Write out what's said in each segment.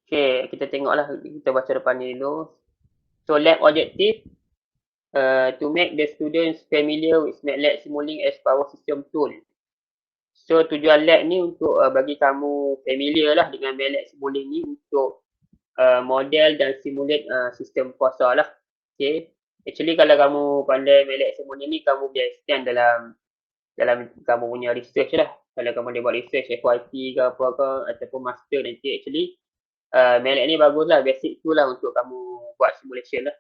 Okay, kita tengoklah, kita baca depan ni dulu. So, lab objective, to make the students familiar with MATLAB Simulink as power system tool. So, tujuan lab ni untuk bagi kamu familiar lah dengan MATLAB Simulink ni untuk model dan simulate sistem kuasa lah. Okay. Actually, kalau kamu pandai MATLAB Simulink ni, kamu boleh extend dalam kamu punya research lah. Kalau kamu dia buat research FYP ke apa ke ataupun master nanti, actually MATLAB ni bagus lah, basic tu lah untuk kamu buat simulation lah.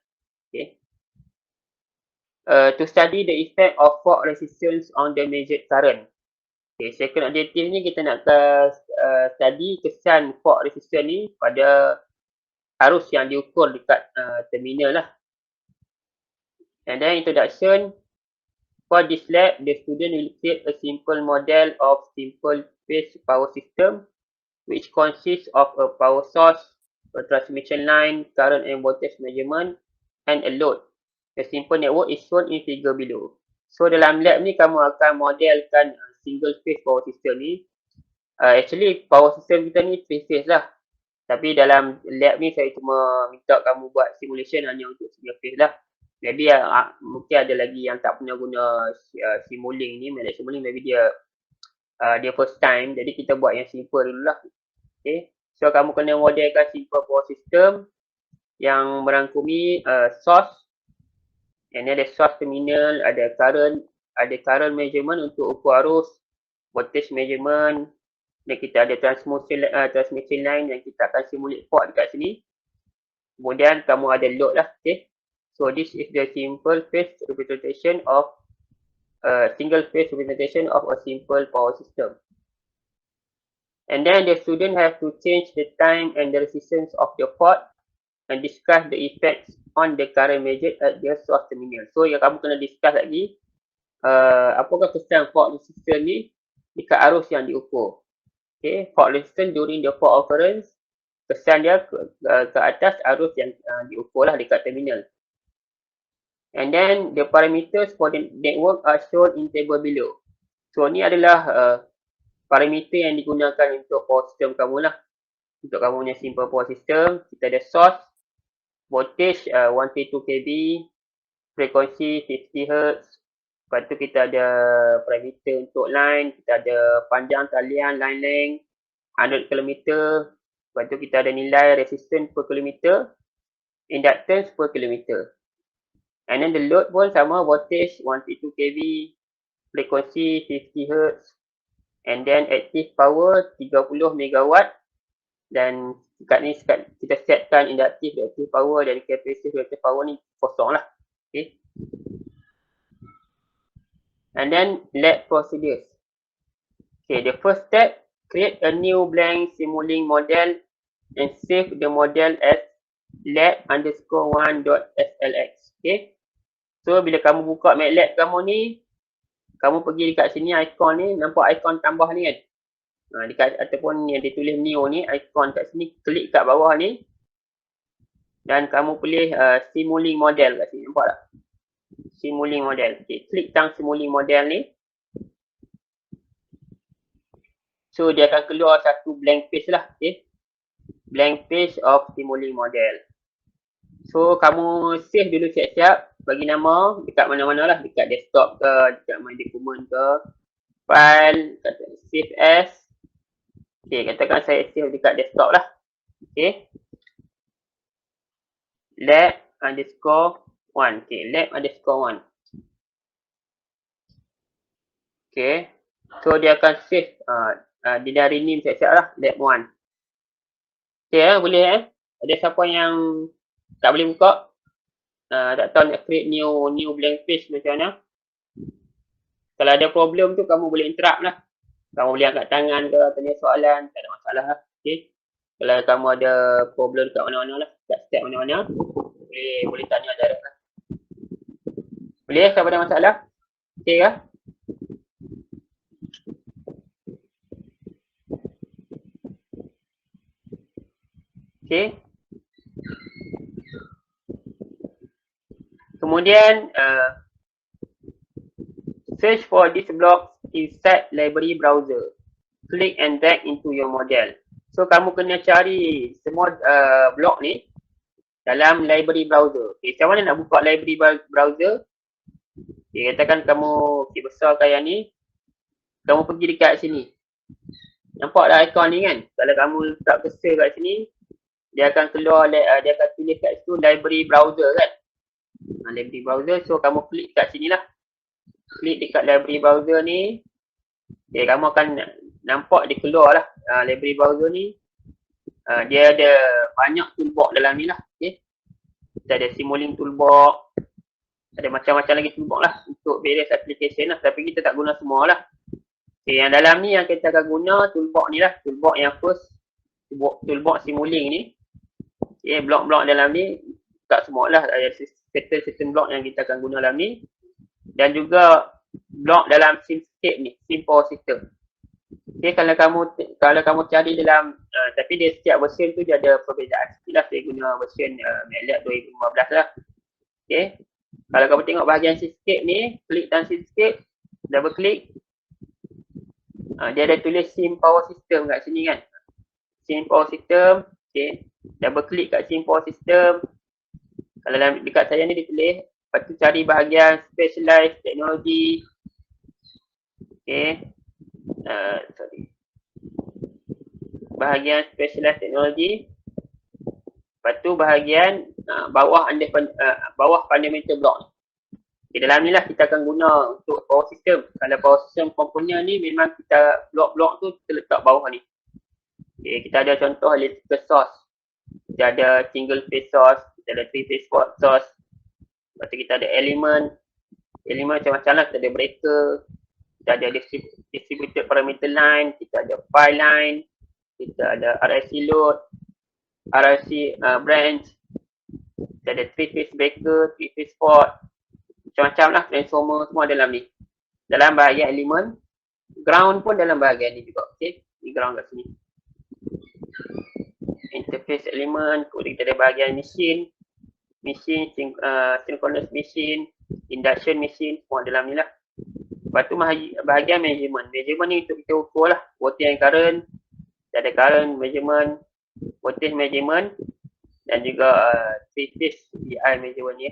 Okay. To study the effect of fault resistance on the measured current. Okay, second objective ni kita nak study kesan fault resistance ni pada arus yang diukur dekat terminal lah. And then introduction. For this lab, the student will create a simple model of simple phase power system which consists of a power source, a transmission line, current and voltage measurement, and a load. The simple network is shown in figure below. So dalam lab ni kamu akan modelkan single phase power system ni. Actually power system kita ni 3 phase lah. Tapi dalam lab ni saya cuma minta kamu buat simulation hanya untuk single phase lah. Maybe mungkin ada lagi yang tak pernah guna Simulink ni, MATLAB Simulink, maybe dia first time, jadi kita buat yang simple dulu lah. Okay. So kamu kena modelkan simple power system yang merangkumi source, and ada source terminal, ada current measurement untuk ukur arus, voltage measurement, dan kita ada transmission line yang kita akan simulate fault dekat sini. Kemudian kamu ada load lah. Okay. So this is the simple phase representation of single phase representation of a simple power system. And then the student have to change the time and the resistance of the fault and discuss the effects on the current measured at the source terminal. So yang kamu kena discuss lagi, apakah kesan fault resistance ni dekat arus yang diukur. Okay, fault resistance during the fault occurrence, kesan dia ke atas arus yang diukur lah dekat terminal. And then the parameters for the network are shown in table below. So ni adalah parameter yang digunakan untuk power system kamu lah. Untuk kamu punya simple power system, kita ada source, voltage 132 kV, frekuensi 50 Hz. Lepas tu kita ada parameter untuk line, kita ada panjang talian, line length 100 km. Lepas tu kita ada nilai resistance per kilometer, inductance per kilometer. And then the load pun sama, voltage 132 kV, frekuensi 50 Hz, and then active power 30 MW, dan kat ni kita setkan inductive reactive power dan capacitive reactive power ni kosong lah. Okay. And then lab procedures. Okay, the first step, create a new blank Simulink model and save the model as lab_1.slx. Okay. So bila kamu buka MATLAB kamu ni, kamu pergi dekat sini ikon ni, nampak ikon tambah ni kan? Dekat ataupun yang ditulis new ni, ikon kat sini, klik kat bawah ni. Dan kamu pilih Simulink model kat sini, nampak tak? Simulink model. Okay, klik tang Simulink model ni. So dia akan keluar satu blank page lah. Okay. Blank page of Simulink model. So kamu save dulu siap-siap, bagi nama dekat mana-mana lah, dekat desktop ke, dekat my document ke, file, kata save as. Okay, katakan saya save dekat desktop lah. Okay. lab_1. Okay, lab_1. Okay. So dia akan save, dia dah rename siap-siap lah, lab1. Okay, boleh ada siapa yang tak boleh buka? Tak tahu nak create new blank page macam mana. Kalau ada problem tu kamu boleh interrupt lah. Kamu boleh angkat tangan ke, tanya soalan, tak ada masalah lah. Okay. Kalau kamu ada problem kat mana-mana lah, kat step mana-mana, boleh tanya direct lah. Boleh? Siapa ada masalah? Okay ke? Okay. Kemudian search for this block inside library browser. Click and drag into your model. So kamu kena cari semua blok ni dalam library browser. Okay, macam mana nak buka library browser? Okay, katakan kamu besarkan yang ni, kamu pergi dekat sini. Nampak dah ikon ni kan? Kalau kamu letak cursor kat sini, dia akan keluar, dia akan tulis kat situ library browser kan? Library browser, so kamu klik kat sini lah. Klik dekat library browser ni. Okay, kamu akan nampak dia keluar lah library browser ni. Dia ada banyak toolbox dalam ni lah. Okay. Kita ada Simulink toolbox. Ada macam-macam lagi toolbox lah untuk various application lah. Tapi kita tak guna semua lah. Okay, yang dalam ni yang kita akan guna toolbox ni lah. Toolbox yang first. Toolbox Simulink ni. Okay, blok-blok dalam ni tak semua lah. Ada certain blok yang kita akan guna dalam ni. Dan juga blok dalam Simscape ni. Sim Power System. Okay, kalau kamu cari dalam tapi dia setiap version tu dia ada perbezaan sikit lah. Saya guna version MATLAB 2015 lah. Okay, kalau kamu tengok bahagian Simscape ni, klik dalam Simscape, double klik, dia ada tulis Sim Power System kat sini kan. Sim Power System. Okay, double klik kat Sim Power System. Kalau dalam dekat saya ni dia tulis, lepas tu cari bahagian Specialized Technology. Okay, bahagian Specialized Technology. Lepas tu bahagian bawah fundamental block. Di dalam ni lah kita akan guna untuk power system. Kalau power system komponen ni memang kita blok-blok tu kita letak bawah ni. Okay, kita ada contoh electrical source. Kita ada single phase source, kita ada three phase source. Lepas tu kita ada element macam-macam lah. Kita ada breaker, kita ada distributed parameter line, kita ada file line, kita ada RIC load, RIC branch, kita ada three phase breaker, three phase fault, macam-macam lah, transformer semua dalam ni. Dalam bahagian element, ground pun dalam bahagian ni juga. Okay, ni ground kat sini. Interface element, kemudian kita ada bahagian machine, synchronous machine, induction machine, semua dalam ni lah. Lepas tu bahagian measurement. Measurement ni untuk kita ukur lah voltage and current. Kita ada current measurement, voltage measurement, dan juga three phase VI measurement ni.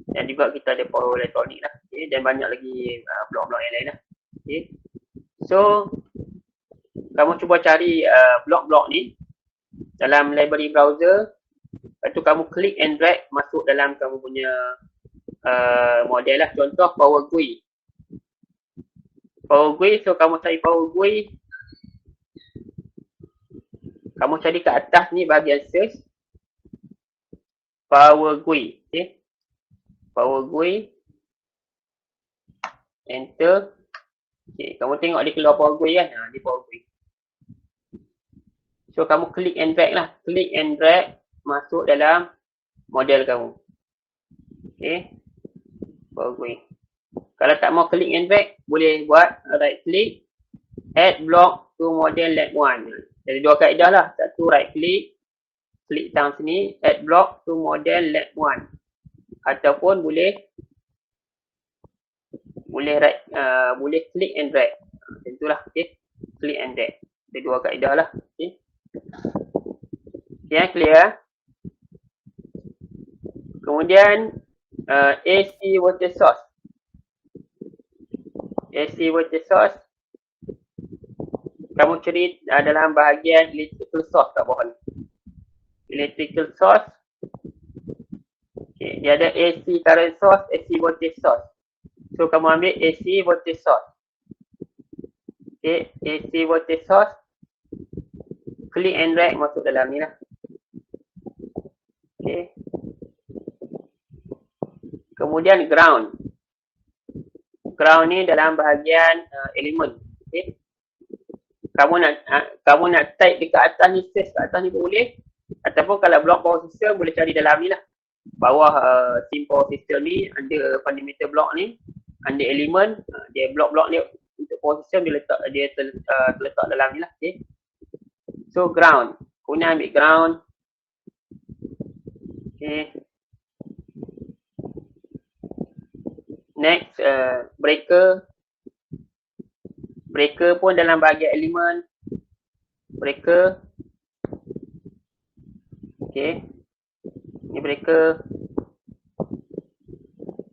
Dan juga kita ada power electronic lah. Okay. Dan banyak lagi blok-blok yang lain lah. Okay. So, kamu cuba cari blok-blok ni dalam library browser. Lepas tu kamu klik and drag masuk dalam kamu punya model lah. Contoh Power GUI. Power GUI, so kamu cari Power GUI. Kamu cari kat atas ni bahagian search. Power GUI. Okay. Power GUI. Enter. Okay. Kamu tengok dia keluar Power GUI kan. Dia Power GUI. So kamu klik and drag lah. Klik and drag masuk dalam model kamu. Okay. Power GUI. Kalau tak mau klik and drag, boleh buat right click, add block to model lab 1. Jadi dua kaedah lah. Satu right click, klik down sini, add block to model lab 1. Ataupun boleh klik and drag. Macam itulah. Okay. Klik and drag. Ada dua kaedah lah. Okay. Okay, clear. Kemudian AC voltage source. AC voltage source. Kamu cari dalam bahagian electrical source kat bawah ni. Electrical source. Okay, dia ada AC current source, AC voltage source. So kamu ambil AC voltage source. Okay, AC voltage source. Klik and drag masuk dalam ni lah. Okay. Kemudian ground. Ground ni dalam bahagian element. Okay. Kamu nak type dekat atas ni, search kat atas ni pun boleh. Ataupun kalau block power system boleh cari dalam ni lah. Bawah sim power system ni ada fundamental block ni, ada element, dia block-block ni untuk power system dia terletak dalam ni lah. Okay. So ground. Kemudian ambil ground. Okay. Next, breaker. Breaker pun dalam bahagian element. Breaker. Okey. Ni mereka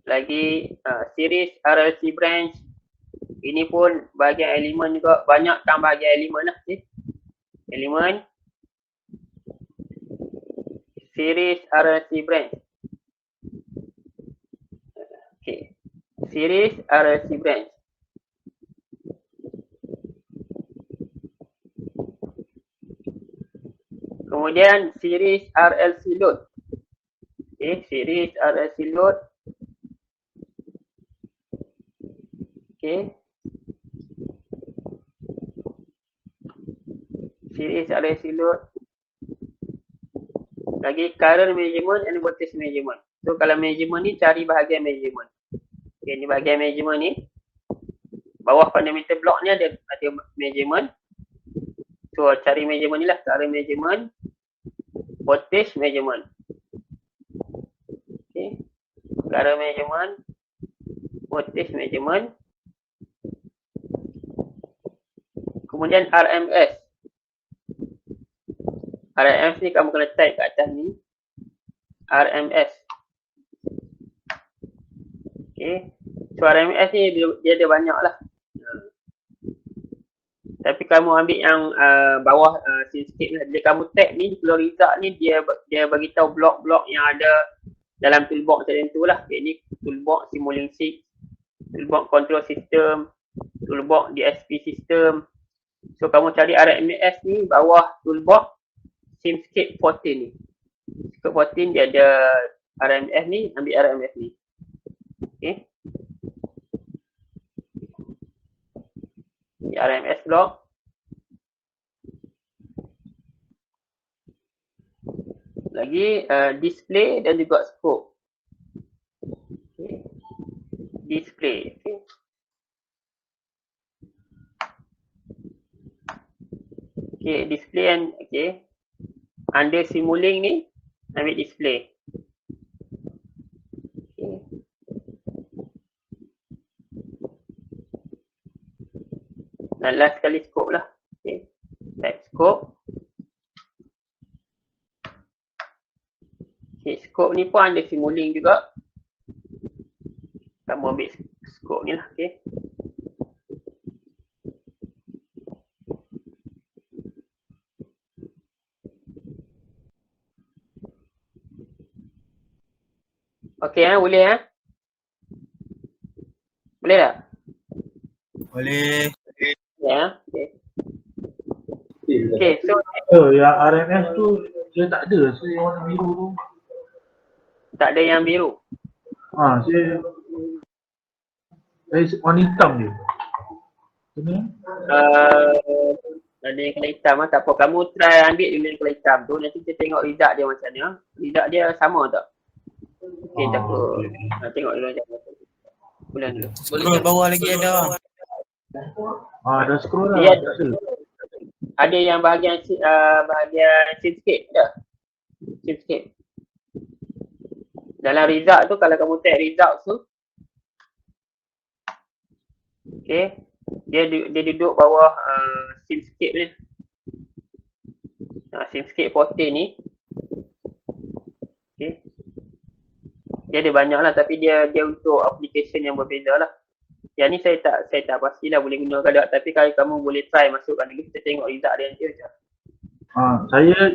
lagi series RLC branch. Ini pun bahagian elemen juga, banyak kan bahagian elemen lah. Okay. Elemen series RLC branch. Okay. Series RLC branch. Kemudian series RLC load. Okay, series RLC load. Okay. Series RLC load. Lagi current measurement and voltage measurement. So kalau measurement ni cari bahagian measurement. Okay, ni bahagian measurement ni. Bawah fundamental block ni ada measurement. So cari measurement ni lah, current measurement, voltage measurement. Okay. Current measurement, voltage measurement. Kemudian RMS. RMS ni kamu kena type kat atas ni. RMS. Okay. So RMS ni dia ada banyak lah. Tapi kamu ambil yang bawah sikit lah. Bila kamu tag ni, kalau result ni dia beritahu blok-blok yang ada dalam toolbox tertentu lah. Okay, ni toolbox Simulink 6, toolbox control system, toolbox DSP system. So kamu cari RMS ni bawah toolbox SimScape 14 ni. SimScape 14 dia ada RMS ni, ambil RMS ni. Okay. Ni RMS block. Lagi display dan juga scope. Okay. Display. Okay. Okay, display and okay. Under Simulink ni ambil display. Okay. Dan last sekali scope lah. Okay. Type scope. Okay, scope ni pun ada Simulink juga. Kamu ambil scope ni lah. Okay. Okay, boleh Boleh tak? Boleh. Ya, okay. Okay, so yang RMS tu dia tak ada, so yang warna biru tu. tak ada yang biru. Saya warna hitam je. Kena? Ada yang kena hitam lah, tak apa. Kamu try ambil dulu yang kena hitam tu, nanti kita tengok result dia macam mana. Result dia sama tak? Okay, tak apa. Tengok dulu macam mana. Bulan dulu. Scroll bawah lagi ada. Dah scroll lah. Dia ada yang bahagian SimScape dah. SimScape. Dalam result tu, kalau kamu tag result tu, okay, dia duduk bawah SimScape ni. SimScape 14 ni. Okay. Dia ada banyak lah, tapi dia untuk application yang berbeza lah. Yang ni saya tak pastilah boleh guna ke tak, tapi kalau kamu boleh try masukkan dulu, kita tengok result dia nanti macam.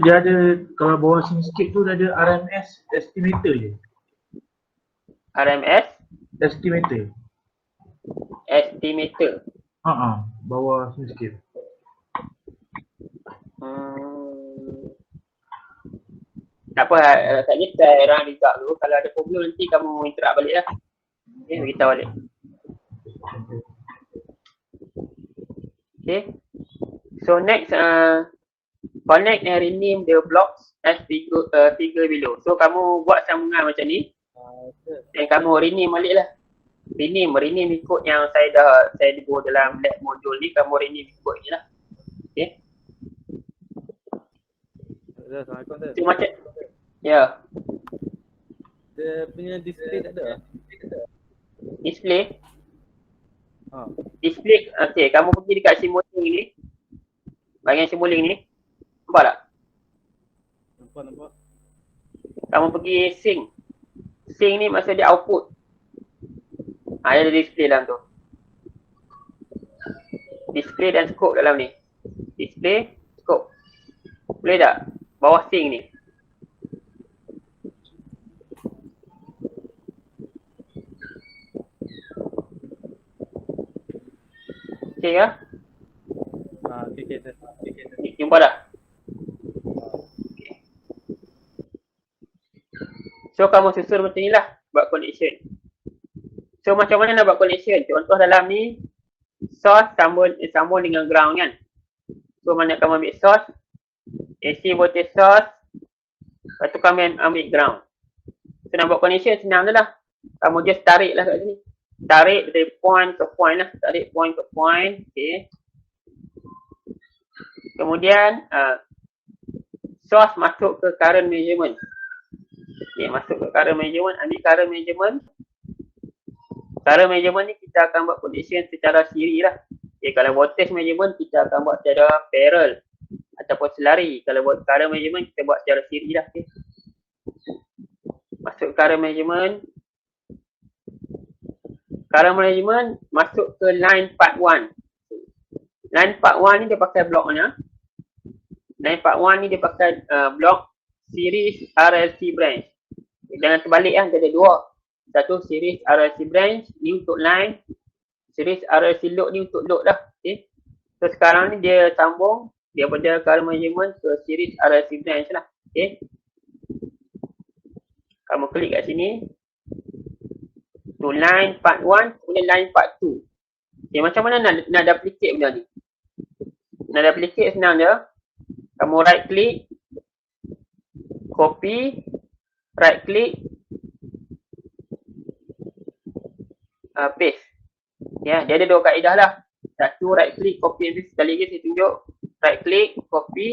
Dia ada, kalau bawah SimScape tu dia ada RMS estimator je. RMS Estimator. Bawah SimScape. Tak apa, tak ni try run result dulu. Kalau ada problem nanti kamu interrupt balik lah. Okay, beritahu balik. Okay. So next, connect and rename the blocks as figure below. So kamu buat sambungan macam ni. Dan kamu rename balik lah. Rename ikut yang saya buat dalam lab modul ni. Kamu rename ikut ni lah. Okay. Assalamualaikum Sir. So macam, ya. Dia punya display tak ada? Display. Display, okay, kamu pergi dekat Simulink ni. Bahagian Simulink ni. Nampak tak? Nampak. Kamu pergi sync. Sync ni maksud dia output. Ada display dalam tu. Display dan scope dalam ni. Display, scope. Boleh tak? Bawah sync ni. Okay ke? Okay, sir. Jumpa dah? Okay. So kamu susun macam ni lah buat connection. So macam mana nak buat connection? Contoh dalam ni source sambung dengan ground kan. So mana kamu ambil source, AC voltage source, lepas tu kami ambil ground. So nak buat connection senang je lah. Kamu just tarik lah kat sini. Tarik dari point ke point lah. Tarik point ke point. Okay. Kemudian source masuk ke current measurement. Okay, masuk ke current measurement. Ambil current measurement. Current measurement ni kita akan buat connection secara siri lah. Okay, kalau voltage measurement kita akan buat secara parallel ataupun selari. Kalau buat current measurement kita buat secara siri lah. Okay. Masuk current measurement. Current measurement masuk ke line part 1. Line part 1 ni dia pakai blok mana? Line part 1 ni dia pakai blok series RLC branch. Jangan terbalik lah, dia ada dua. Satu series RLC branch ni untuk line, series RLC load ni untuk load lah. Okay. So sekarang ni dia sambung daripada current measurement ke series RLC branch lah. Okay. Kamu klik kat sini. Tu line part 1, kemudian line part 2. Okay, macam mana nak duplicate benda ni? Nak duplicate senang je. Kamu right click, copy, right click, paste. Ya, dia ada dua kaedah lah. Satu right click, copy and paste. Sekali lagi saya tunjuk. Right click, copy,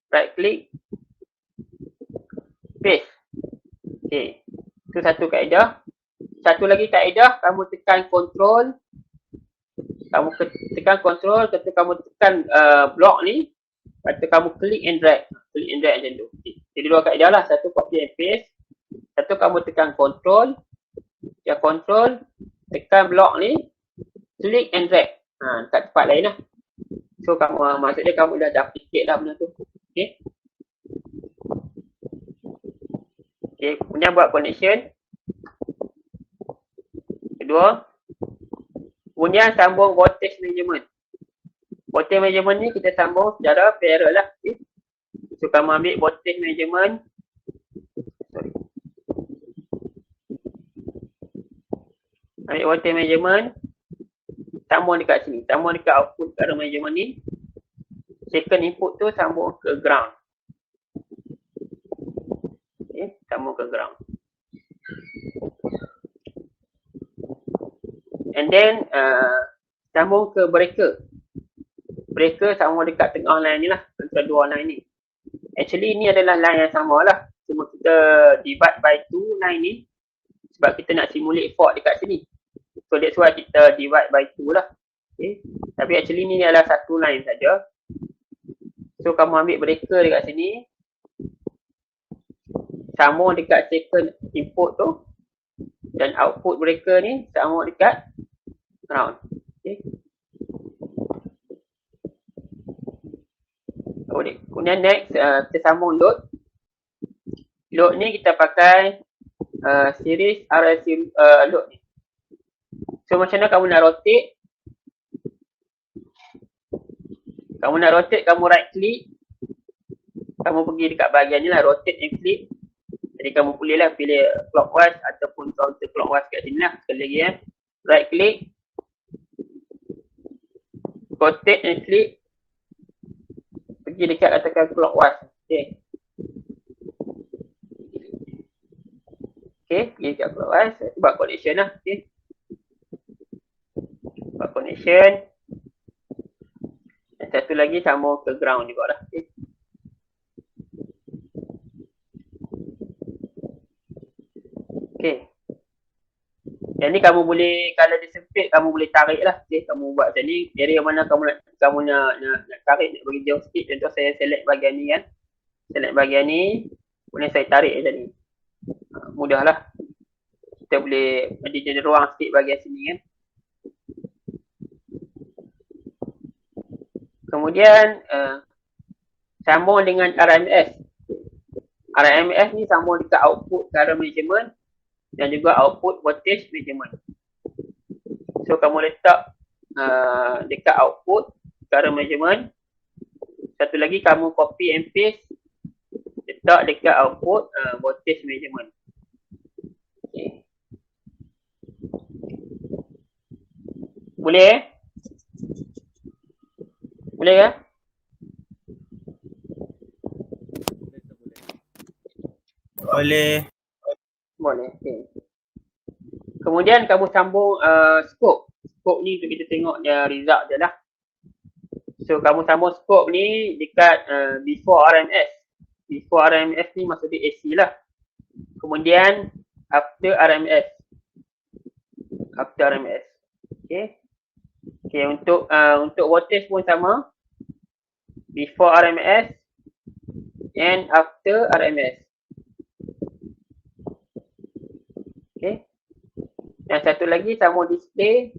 right click, paste. Okay. Itu satu kaedah. Satu lagi kaedah, kamu tekan control. Kamu tekan control, ketika kamu tekan blok ni, lepas tu kamu klik and drag. Klik and drag macam tu. Okay. Jadi dua kaedah lah. Satu copy and paste. Satu kamu tekan control. Ya, control. Tekan blok ni. Klik and drag. Dekat tempat lain lah. So kamu, maksudnya kamu dah duplicate lah benda tu. Okay. Okay. Kemudian buat connection. Kedua. Kemudian sambung voltage measurement. Voltage measurement ni kita sambung secara parallel lah. Okay. So kamu ambil voltage measurement. Ambil voltage measurement. Sambung dekat sini. Sambung dekat output current measurement ni. Second input tu sambung ke ground. Okay. Sambung ke ground. And then sambung ke breaker. Breaker sambung dekat tengah line ni lah. Antara dua line ni. Actually ni adalah line yang sama lah. Cuma kita divide by 2 line ni. Sebab kita nak simulate fault dekat sini. So that's why kita divide by 2 lah. Okay. Tapi actually ni adalah satu line saja. So kamu ambil breaker dekat sini. Sambung dekat second input tu. Dan output breaker ni sambung dekat ground. Okay. Kemudian next kita sambung load. Load ni kita pakai series RLC load ni. So macam mana kamu nak rotate? Kamu nak rotate, kamu right click. Kamu pergi dekat bahagian ni lah, rotate and click. Jadi kamu bolehlah pilih clockwise ataupun counter clockwise kat sini lah. Sekali lagi right click. Rotate and click. Pergi dekat katakan clockwise. Okay. Okay, pergi dekat clockwise. Buat connection lah. Okay. Buat connection. Dan satu lagi sambung ke ground juga lah. Okay. Okay. Yang ni kamu boleh, kalau dia sempit, kamu boleh tarik lah. Okay. Kamu buat macam ni. Area mana kamu nak tarik, nak bagi jauh sikit. Contoh saya select bahagian ni kan. Select bahagian ni. Kemudian saya tarik macam ni. Mudahlah. Kita boleh ada ruang sikit bahagian sini kan. Kemudian sambung dengan RMS. RMS ni sambung dekat output current measurement dan juga output voltage measurement. So kamu letak dekat output current measurement. Satu lagi kamu copy and paste letak dekat output voltage measurement. Okay. Boleh? Boleh ke? Boleh. Boleh. Okay. Kemudian kamu sambung scope. Scope ni untuk kita tengok dia result je lah. So kamu sambung scope ni dekat before RMS. Before RMS ni maksudnya AC lah. Kemudian after RMS. After RMS. Okay. Okay, untuk voltage pun sama. Before RMS and after RMS. Okay. Yang satu lagi sambung display.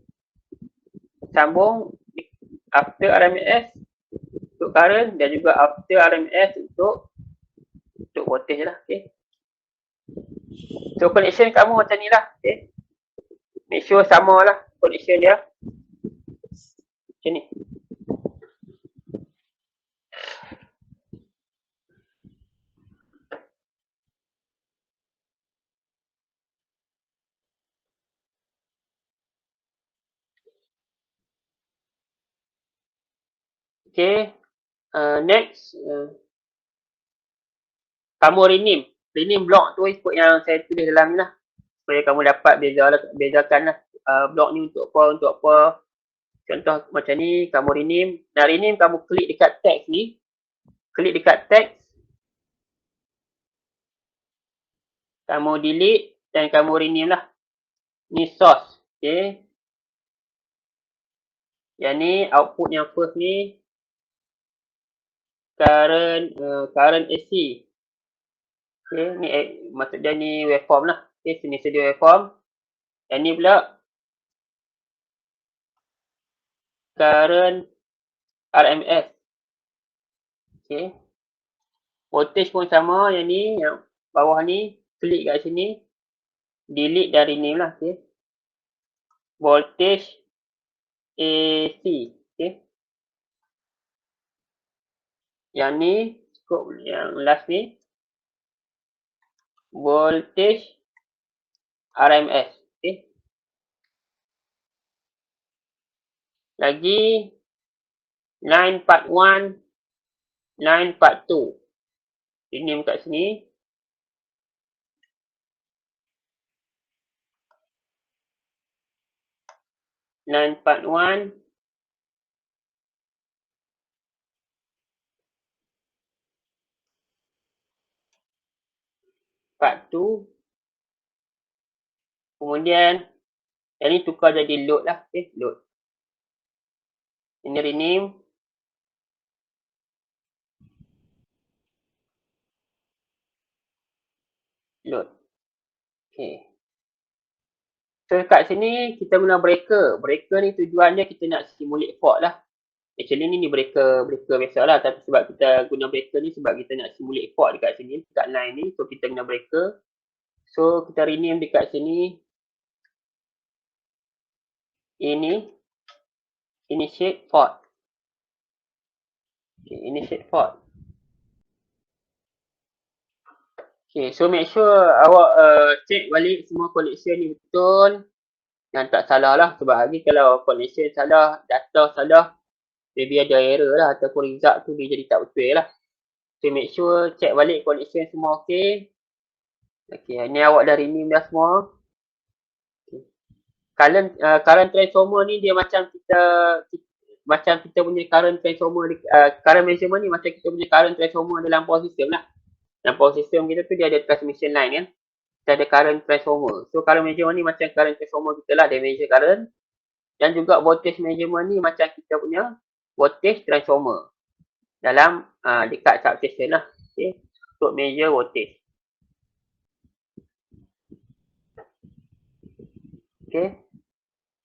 Sambung after RMS untuk current dan juga after RMS untuk voltage lah. Okay. So connection kamu macam ni lah. Okay. Make sure sama lah connection dia. Macam ni. Okay. Next. Kamu rename blok tu ikut yang saya tulis dalam ni lah. Supaya kamu dapat bezakan lah. Blok ni untuk apa. Contoh macam ni, kamu rename. Nak rename, kamu klik dekat text ni. Klik dekat text. Kamu delete dan kamu rename lah. Ni source. Okay. Yang ni output yang first ni. Current AC. Okay. Ni maksud dia ni waveform lah. Okay. Sini sedia waveform. Yang ni pula. Current RMS. Okay. Voltage pun sama. Yang ni, yang bawah ni. Klik kat sini. Delete dan rename lah. Okay. Voltage AC. Okay. Yang ni. Cukup yang last ni. Voltage RMS. Okay. Lagi. Line part 1. Line part 2. Rename kat sini. Line part 1. Part 2. Kemudian yang ni tukar jadi load lah. Okay, load. Ini rename. Load. Okay. So kat sini kita guna breaker. Breaker ni tujuannya kita nak simulate fault lah. Actually ni breaker biasa lah. Tapi sebab kita guna breaker ni sebab kita nak simulate fault dekat sini. Dekat line ni. So kita guna breaker. So kita rename dekat sini. Ini. Initiate fault. Okay, initiate fault. Okay, so make sure awak check balik semua connection ni betul. Dan tak salah lah. Sebab lagi kalau connection salah, data salah, maybe ada error lah. Ataupun result tu dia jadi tak betul lah. So make sure check balik connection semua okay. Okay, ni awak dah rename dah semua. Okay. Current transformer ni dia macam kita punya current transformer, current measurement ni macam kita punya current transformer dalam power system lah. Dalam power system kita tu dia ada transmission line kan. Kita ada current transformer. So current measurement ni macam current transformer kita lah. Dia measure current. Dan juga voltage measurement ni macam kita punya voltage transformer. Dalam dekat substation lah. Okay. Untuk measure voltage. Okay.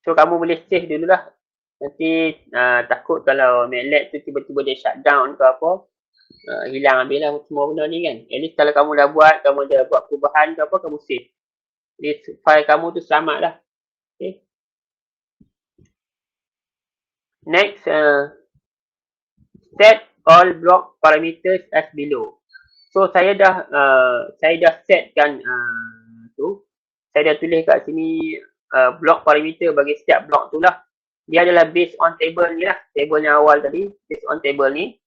So kamu boleh save dululah. Nanti takut kalau MATLAB tu tiba-tiba dia shutdown ke apa, hilang habis lah semua benda ni kan. At least kalau kamu dah buat, kamu dah buat perubahan ke apa, kamu save. Jadi file kamu tu selamat lah. Okay. Next, set all block parameters as below. So saya dah setkan tu. Saya dah tulis kat sini block parameter bagi setiap block tu lah. Dia adalah based on table ni lah. Table yang awal tadi, based on table ni.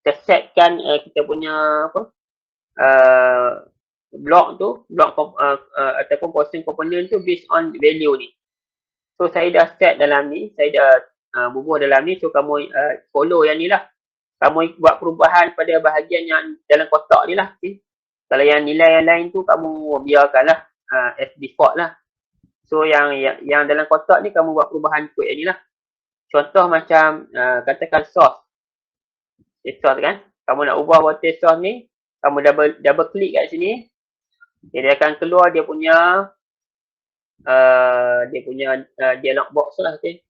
Kita setkan kita punya apa? Block tu, ataupun portion component tu based on value ni. So saya dah set dalam ni, saya dah bubuh dalam ni. So kamu follow yang ni lah. Kamu buat perubahan pada bahagian yang dalam kotak ni lah. Okay? Kalau yang nilai yang lain tu kamu biarkanlah as default lah. So yang dalam kotak ni kamu buat perubahan ikut yang ni lah. Contoh macam katakan source. Source kan. Kamu nak ubah voltage source ni. Kamu double klik kat sini. Okay, dia akan keluar dia punya dialog box lah. Okay.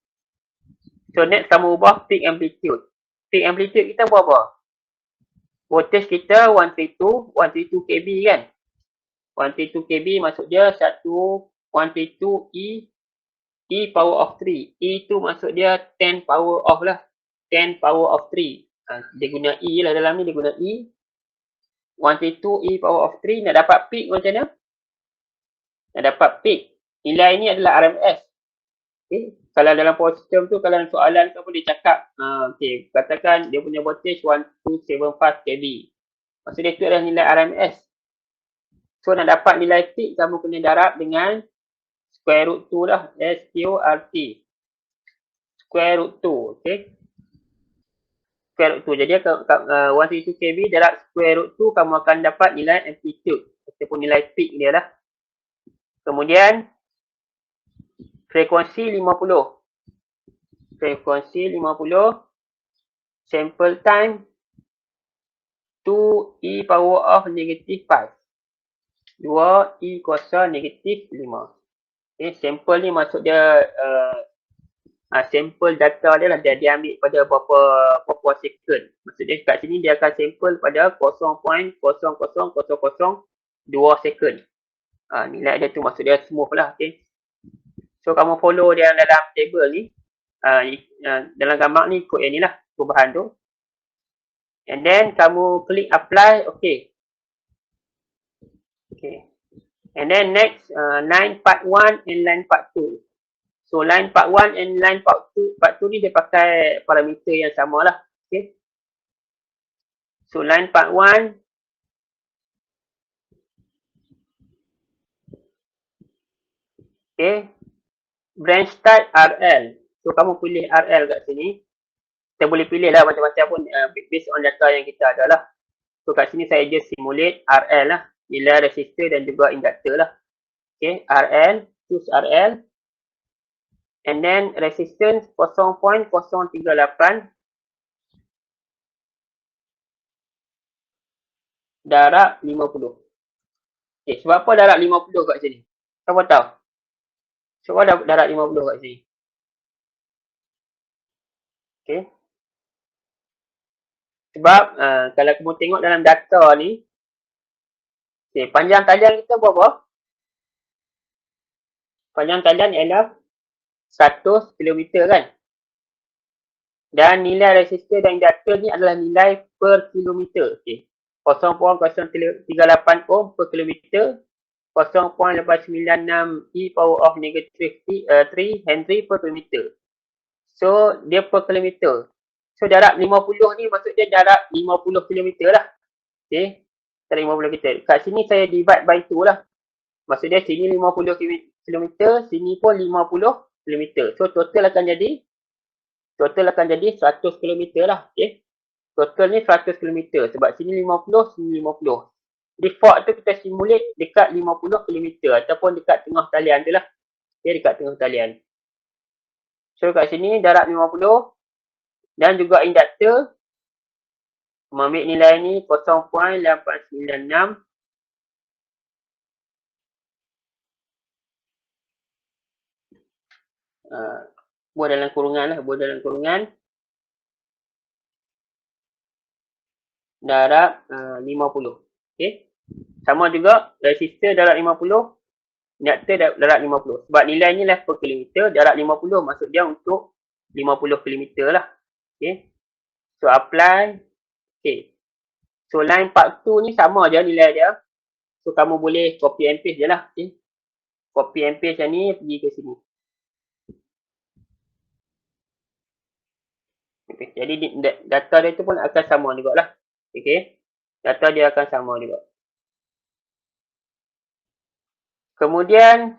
So next kamu ubah peak amplitude. Peak amplitude kita buat apa? Voltage kita 132 kV kan. 132 kV maksud dia 132 E power of 3. E tu maksud dia 10 power of lah. 10 power of 3. Dia guna E lah dalam ni, dia guna E. 132 E power of 3. Nak dapat peak macam mana? Nak dapat peak. Nilai ni adalah RMS. Okay. Kalau dalam power system tu, kalau soalan tu apa dia cakap, okay, katakan dia punya voltage 1275 kV. Maksud dia tu adalah nilai RMS. So nak dapat nilai peak, kamu kena darab dengan square root 2 lah. SQRT. Square root 2. Okay. Square root 2. Jadi 132 kV darab square root 2, kamu akan dapat nilai amplitude. Ataupun nilai peak dia lah. Kemudian frekuensi 50. Frekuensi 50. Sample time 2 E power of negative 5. 2 E kuasa negatif 5. Okay, sampel ni maksud dia sampel data dia lah. Dia ambil pada berapa second. Maksud dia kat sini dia akan sampel pada 0.00002 second. Nilai dia tu maksud dia smooth lah. Okay. So kamu follow dia dalam table ni. Dalam gambar ni ikut yang ni lah perubahan tu. And then kamu klik apply. Okay. Okay. And then next line part 1 and line part 2. So line part 1 and line part 2 ni dia pakai parameter yang sama lah. Okay. So line part 1. Okay. Branch start RL. So kamu pilih RL kat sini. Kita boleh pilih lah macam-macam pun based on data yang kita ada lah. So kat sini saya just simulate RL lah. Nilai resistor dan juga inductor lah. Okay. RL. Choose RL. And then resistance 0.038. Darab 50. Okay. Sebab apa darab 50 kat sini? Siapa tahu? Sebab darab 50 kat sini. Okay. Sebab kalau kamu tengok dalam data ni, okay, panjang talian kita berapa? Panjang talian ialah 100 km kan? Dan nilai resistor dan inductor ni adalah nilai per kilometer. Okay. 0.038 ohm per kilometer. 0.896 E power of negative 3 Henry per kilometer. So, dia per kilometer. So, darab 50 ni maksud dia darab 50 km lah. Okay. Darab 50 km. Kat sini saya divide by 2 lah. Maksud dia sini 50 km, sini pun 50 km. So, total akan jadi 100 km lah. Okay. Total ni 100 km. Sebab sini 50, sini 50. Default tu kita simulate dekat 50 km ataupun dekat tengah talian tu lah. Okay, dekat tengah talian. So kat sini darab 50 dan juga induktor ambil nilai ni 0.896. Buat dalam kurungan lah, buat dalam kurungan. Darab 50. Okay. Sama juga resistor darab 50, induktor darab 50. Sebab nilainya lah per kilometer, darab 50 maksud dia untuk 50 kilometer lah. Okay. So apply. Okay. So line part 2 ni sama je nilai dia. So kamu boleh copy and paste je lah. Okay. Copy and paste yang ni pergi ke sini. Okay. Jadi data dia tu pun akan sama jugalah. Okay. Data dia akan sama juga. Kemudian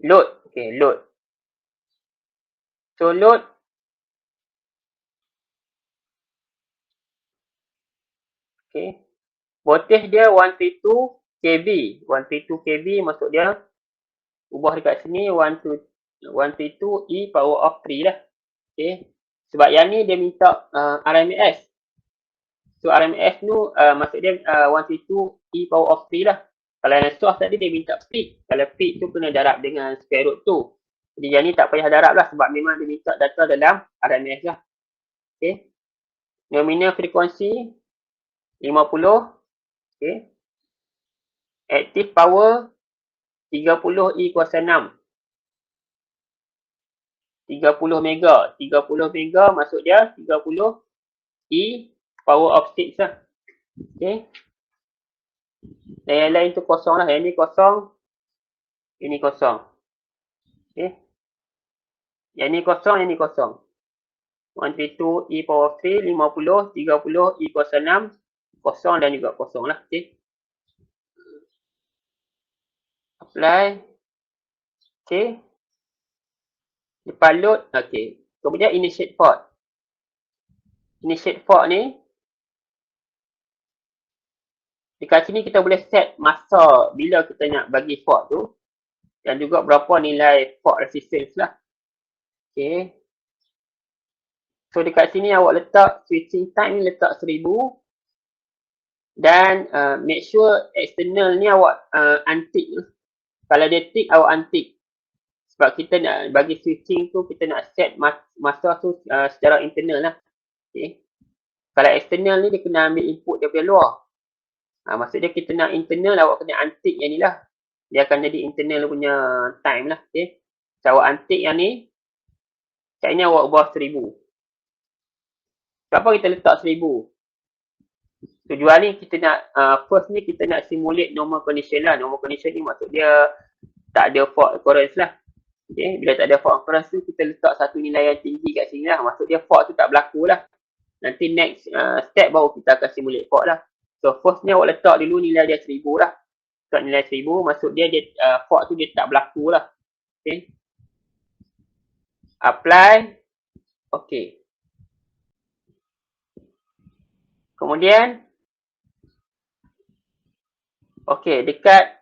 load. Okay, load. So load. Okay. Voltage dia 132 kV. 132 kV maksud dia ubah dekat sini 132 E power of 3 lah. Okay. Sebab yang ni dia minta RMS. So RMS tu maksud dia 132 E power of 3 lah. Kalau yang source tadi dia minta peak. Kalau peak tu kena darab dengan square root tu. Jadi yang ni tak payah darab lah sebab memang dia minta data dalam RMS lah. Okay. Nominal frekuensi 50. Okay. Active power 30 E kuasa 6. 30 mega. 30 mega maksud dia 30 E power of 6 lah. Okay. Dan yang lain tu kosong lah. Yang ni kosong. Ini kosong. Okay. Yang ni kosong, yang ni kosong. 132 E power 3, 50, 30 E kuasa 6. Kosong dan juga kosong lah. Okay. Apply. Okay. Lepas load. Okay. Kemudian initiate fault. Initiate fault ni. Dekat sini kita boleh set masa bila kita nak bagi fault tu. Dan juga berapa nilai fault resistance lah. Okay. So dekat sini awak letak switching time ni letak 1000. Dan make sure external ni awak untick. Kalau dia tick awak untick. Sebab kita nak bagi switching tu kita nak set masa tu secara internal lah. Okay. Kalau external ni dia kena ambil input daripada luar. Maksud dia kita nak internal awak kena untick yang ni lah. Dia akan jadi internal punya time lah. Okay. So awak untick yang ni. Kat ni awak ubah 1000. Kenapa kita letak 1000? Tujuan ni kita nak first ni kita nak simulate normal condition lah. Normal condition ni maksud dia tak ada fault occurrence lah. Okay. Bila tak ada fault occurrence tu kita letak satu nilai yang tinggi kat sini lah. Maksud dia fault tu tak berlaku lah. Nanti next step baru kita akan simulate fault lah. So first ni awak letak dulu nilai dia 1000 lah. Letak nilai 1000 maksud dia fault tu dia tak berlaku lah. Okay. Apply. Okay. Kemudian. Okay. Dekat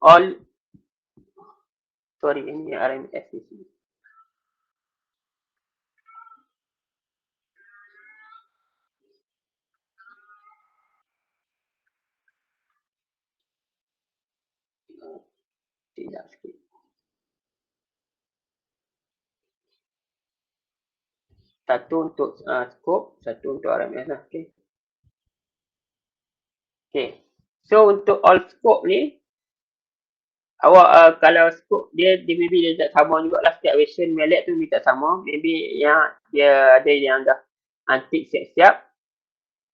all. Sorry ini RMS ni. Tidak sikit. Satu untuk scope, satu untuk RMS lah. Okay. Okay. So untuk all scope ni, awak kalau scope dia maybe dia tak sama jugalah setiap version mallet tu tak sama. Maybe yang dia ada yang dah untick siap-siap.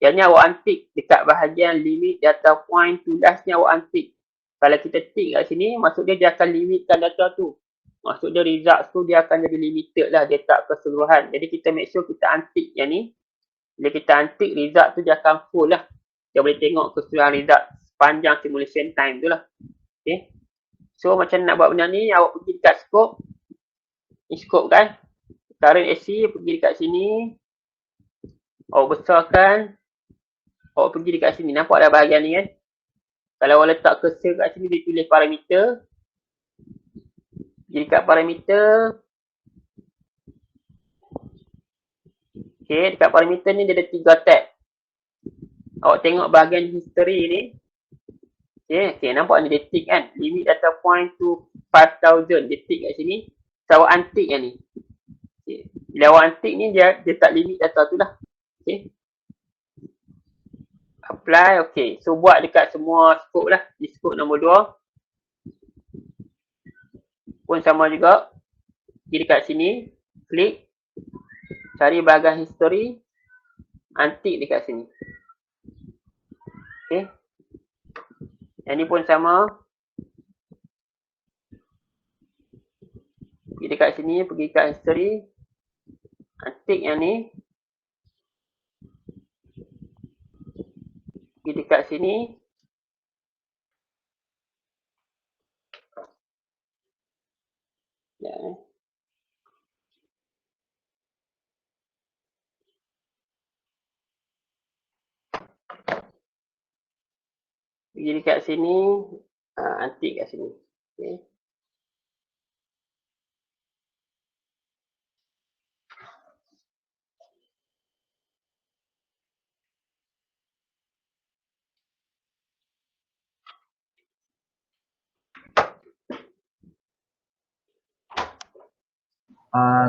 Yang ni awak untick dekat bahagian limit data point tulas ni awak untick. Kalau kita tick kat sini, maksud dia akan limitkan data tu. Maksud dia results tu dia akan jadi limited lah. Dia tak keseluruhan. Jadi kita make sure kita untick yang ni. Bila kita untick result tu dia akan full lah. Dia boleh tengok keseluruhan result sepanjang simulation time tu lah. Okay. So macam nak buat benda ni, awak pergi dekat scope. Ni scope kan. Current AC pergi dekat sini. Awak besarkan. Awak pergi dekat sini. Nampak dah bahagian ni kan. Kalau awak letak cursor kat sini, dia tulis parameter. Pergi dekat parameter. Okay, dekat parameter ni dia ada 3 tab. Awak tengok bahagian history ni. Okay, nampak ni dia tick kan. Limit data point to 5000. Dia tick kat sini. So, awak untick kan ni. Okay. Bila awak untick ni, dia tak limit data tu lah. Okay. Apply, okay. So, buat dekat semua scope lah. Di scope nombor 2. Pun sama juga. Pergi dekat sini. Klik. Cari bahagian history. Untick dekat sini. Okay. Yang ni pun sama. Pergi dekat sini, pergi kat history. Untick yang ni. Pergi dekat sini. Ya. Pergi dekat sini. Untick kat sini. Okay.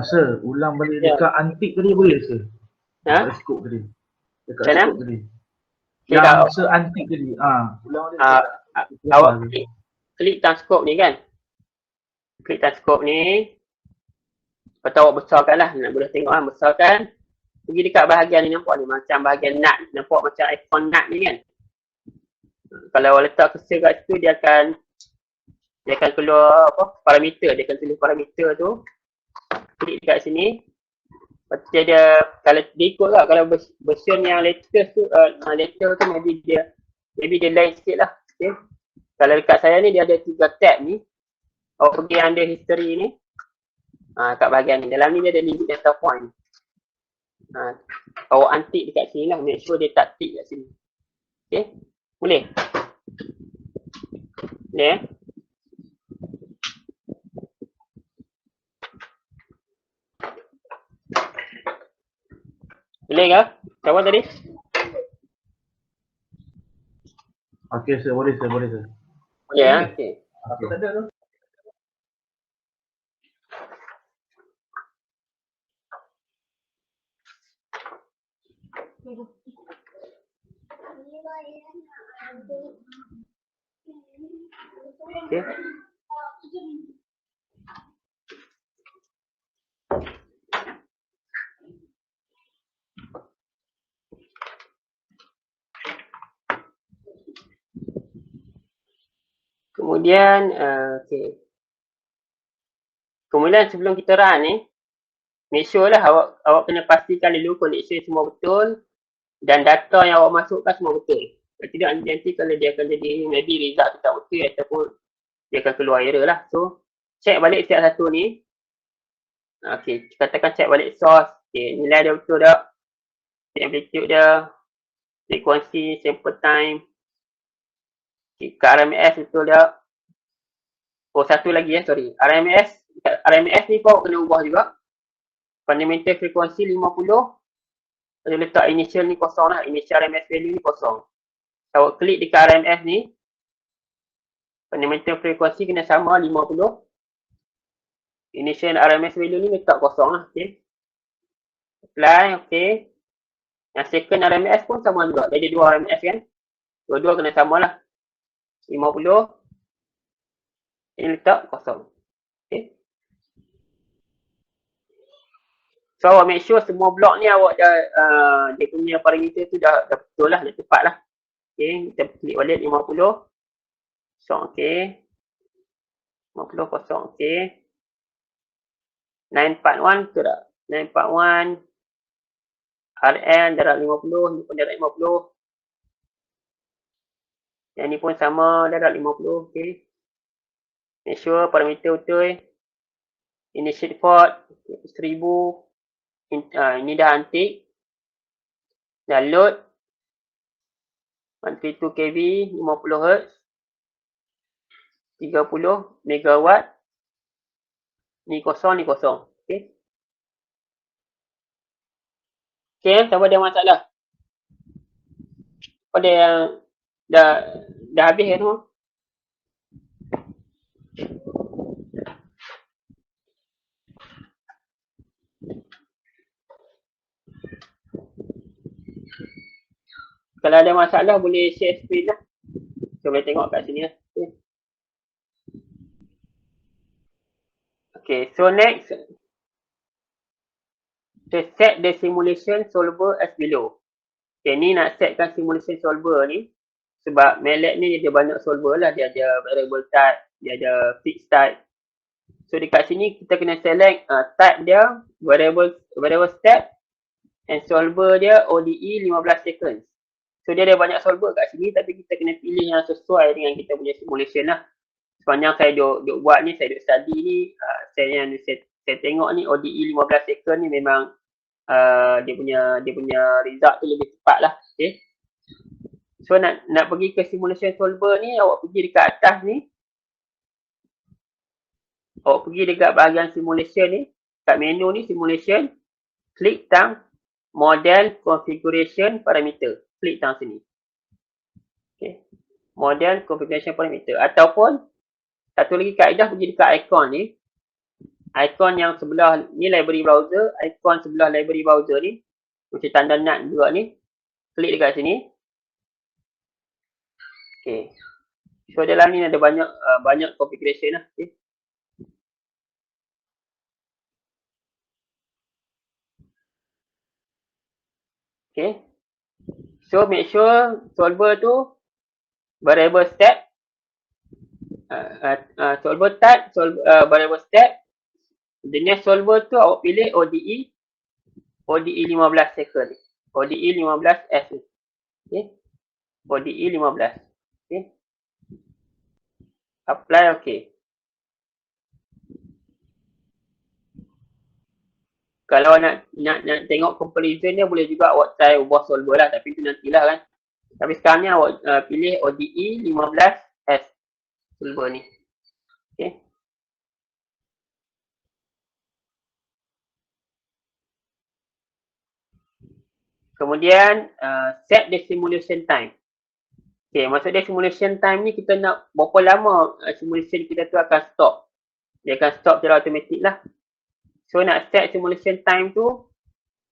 Sir, ulang balik Ya. dekat antik tadi boleh sir? Ha? Dekat skop tadi. Dekat Macam mana? skop tadi. Okay, Yang dah. sir antik tadi. Ulang balik Ah, dekat. Awak klik transkop ni kan. Klik transkop ni. Lepas tu awak besarkan lah. Nak boleh tengok kan. Besarkan. Pergi dekat bahagian ni nampak ni. Macam bahagian nut. Nampak macam ikon nut ni kan. Kalau awak letak cursor kat situ, dia akan keluar apa? Parameter. Dia akan tulis parameter tu. Klik dekat sini. Lepas tu dia kalau dia ikut lah. Kalau version yang latest tu, maybe dia lain sikit lah. Okay. Kalau dekat saya ni, dia ada 3 tab ni. Awak pergi under history ni. Kat bahagian ni. Dalam ni dia ada limit data point. Awak untick dekat sini lah. Make sure dia tak tick kat sini. Okay. Boleh? Boleh Boleh ke? Siapa tadi? Okey sir, boleh sir, boleh sir. Boleh ya? Okay. Apa tak ada tu? Okay. Kemudian, okay. Kemudian sebelum kita run ni, make sure lah awak kena pastikan dulu connection semua betul dan data yang awak masukkan semua betul. Kalau tidak, nanti kalau dia akan jadi maybe result tu tak betul ataupun dia akan keluar error lah. So, check balik setiap satu ni. Okay, katakan check balik source. Okay, nilai dia betul tak? Amplitude dia, frekuensi, sample time. Okay, RMS betul tak? Oh, satu lagi sorry. RMS ni kau kena ubah juga. Fundamental frekuensi 50. Kalau letak initial ni kosong lah. Initial RMS value ni kosong. Kalau klik dekat RMS ni, fundamental frekuensi kena sama 50. Initial RMS value ni letak kosong lah. Okay. Apply, okay. Yang second RMS pun sama juga. Jadi 2 RMS kan. Dua-dua kena sama lah. 50. Ini letak kosong. Okay. So, awak make sure semua blok ni awak dah, dia punya parameter tu dah betul lah, dah tepat lah. Okay, kita klik balik 50. Kosong, okay. 50, kosong, okay. 941 betul tak? 941. RN darab 50, ni pun darab 50. Yang ni pun sama, darab 50, okay. Make sure parameter betul. Initiate port, 1000. Ini dah antik. Dah load. 132 kV, 50 Hz. 30 megawatt. Ni kosong, ni kosong. Okay. Okay, siapa ada masalah? Siapa ada yang Dah habis kan semua? Kalau ada masalah boleh share screen lah. So, boleh tengok kat sini lah. Okay, so next. So, set the simulation solver as below. Okay, ni nak setkan simulation solver ni. Sebab MATLAB ni dia banyak solver lah. Dia ada variable type, dia ada fixed type. So, dekat sini kita kena select type dia, variable step, and solver dia ODE 15 seconds. So, dia ada banyak solver kat sini, tapi kita kena pilih yang sesuai dengan kita punya simulation lah. Sepanjang saya duk buat ni, saya duk study ni, saya tengok ni ODE 15 second ni memang dia punya result tu lebih cepat lah. Okay. So nak pergi ke simulation solver ni, awak pergi dekat atas ni. Awak pergi dekat bahagian simulation ni, kat menu ni simulation, klik tang model configuration parameter. Klik tang sini. Okay. Model configuration parameter, ataupun satu lagi kaedah, pergi dekat icon ni. Icon yang sebelah ni library browser, icon sebelah library browser ni, macam tanda nut juga ni. Klik dekat sini. Okay. So dalam ni ada banyak configuration lah. Okay. Okay. So make sure solver tu variable step, solver type, variable step. Jenis solver tu awak pilih ODE 15 second. ODE 15 S. Okay. ODE 15. Okay. Apply okay. Kalau nak tengok comparison dia, boleh juga awak try ubah solver lah, tapi tu nantilah kan. Tapi sekarang ni awak pilih ODE 15 S solver ni. Okay. Kemudian set the simulation time. Okay, maksud dia simulation time ni kita nak berapa lama simulation kita tu akan stop. Dia akan stop secara automatik lah. So nak set simulation time tu,